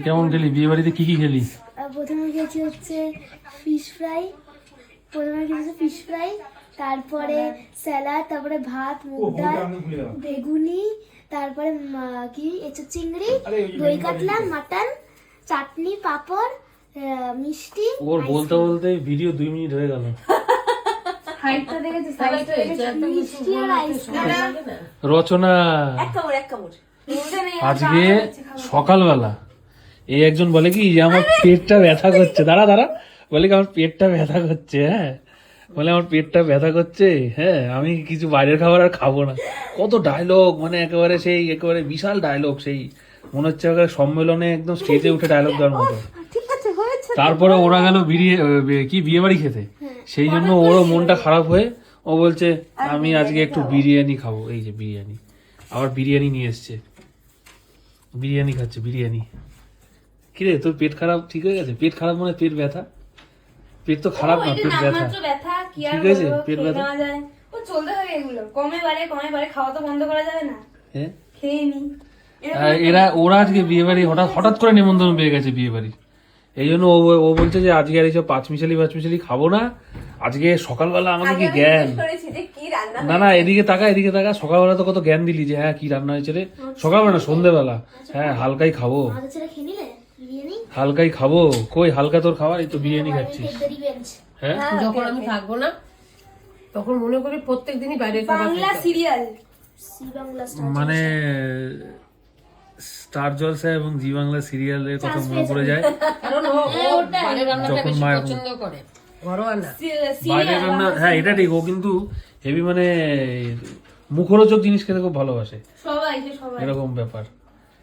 কেমন খেলি বিয়ে বাড়িতে কি কি খেলি? প্রথমে খেয়েছি হচ্ছে ফিশ ফ্রাই, তারপরে স্যালাড, তারপরে ভাত, মুগ ডাল, বেগুনি, তারপরে কি চিংড়ি, দই কাতলা, মাটন, চাটনি, পাঁপড়, মিষ্টি। ওর বলতে বলতে ভিডিও 2 মিনিট হয়ে গেল। মিষ্টি আর আইসক্রিম। রচনা আজকে সকালবেলা এই একজন বলে কি যে আমার পেটটা ব্যথা করছে, দাঁড়া বলে কি আমার পেটটা ব্যথা করছে, হ্যাঁ বলে আমার পেটটা ব্যথা করছে, হ্যাঁ আমি কিছু বাইরের খাবার আর খাবো না। কত ডায়লগ, মানে একেবারে বিশাল ডায়লগ, সেই মনে হচ্ছে সম্মেলনে একদম স্টেজে উঠে ডায়লগ দেওয়ার মতো। তারপরে ওরা গেল বিয়ে বাড়ি খেতে, সেই জন্য ওরও মনটা খারাপ হয়ে ও বলছে আমি আজকে একটু বিরিয়ানি খাবো। এই যে বিরিয়ানি, আবার বিরিয়ানি নিয়ে এসছে, বিরিয়ানি খাচ্ছে বিরিয়ানি। কিরে তোর পেট খারাপ ঠিক হয়ে গেছে? পেট খারাপ মানে পেট ব্যথা? পেট তো খারাপ না, পেট ব্যথা ঠিক আছে, পেট ব্যথা চলতে হবে এগুলো, কমে বাড়ে খাওয়া তো বন্ধ করা যাবে না। হ্যাঁ খেয়ে নি ওরা আজকে বিয়ে বাড়ি হঠাৎ করে নিমন্ত্রণ পেয়ে গেছে বিয়ে বাড়ি, এই জন্য ও বলছে যে আজকে আর এইসব পাঁচমিশালি খাবো না। আজকে সকালবেলা আমাকে কি জ্ঞান, না এদিকে তাকা সকালবেলা তো কত জ্ঞান দিলি যে হ্যাঁ কি রান্না হয়েছে রে, সকালবেলা না সন্ধ্যেবেলা, হ্যাঁ হালকাই খাবো কই হালকা তোর খাবার, এই তো বিরিয়ানি খাচ্ছিস। হ্যাঁ যখন আমি থাকবো না তখন মনে করি প্রত্যেকদিনই বাইরে বাংলা সিরিয়াল, মানে স্টার জলসা এবং জি বাংলা সিরিয়ালের কথা মনে পড়ে যায় যখন মা পছন্দ করে ঘরোয়া না বাইরে রান্না। হ্যাঁ এটা ঠিক, ও কিন্তু হেভি মানে মুখরোচক জিনিস খেতে খুব ভালোবাসে, সবাই এরকম ব্যাপার।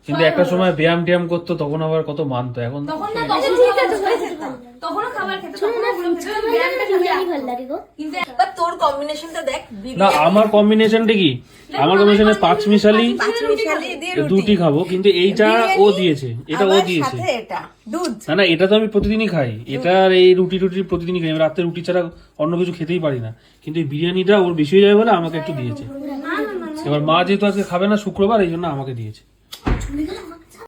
কিন্তু একটা সময় ব্যায়াম ট্যায়াম করতো তখন আবার কত মানতো, এখন তখনও খাবার খেতে কিন্তু তোর কম্বিনেশনটা দেখ না আমার কম্বিনেশনটা কি, আমার কম্বিনেশনে পাঁচমিশালি দুটি খাবো, কিন্তু এইটা ও দিয়েছে, এটা ও দিয়েছে। না এটা তো আমি প্রতিদিনই খাই, এটা আর এই রুটি প্রতিদিনই খাই, আমি রাত্রে রুটি ছাড়া অন্য কিছু খেতেই পারি না, কিন্তু এই বিরিয়ানিটা ওর বেশি হয়ে যাবে বলে আমাকে একটু দিয়েছে। এবার মা যেহেতু আজকে খাবে না শুক্রবার, এই জন্য আমাকে দিয়েছে।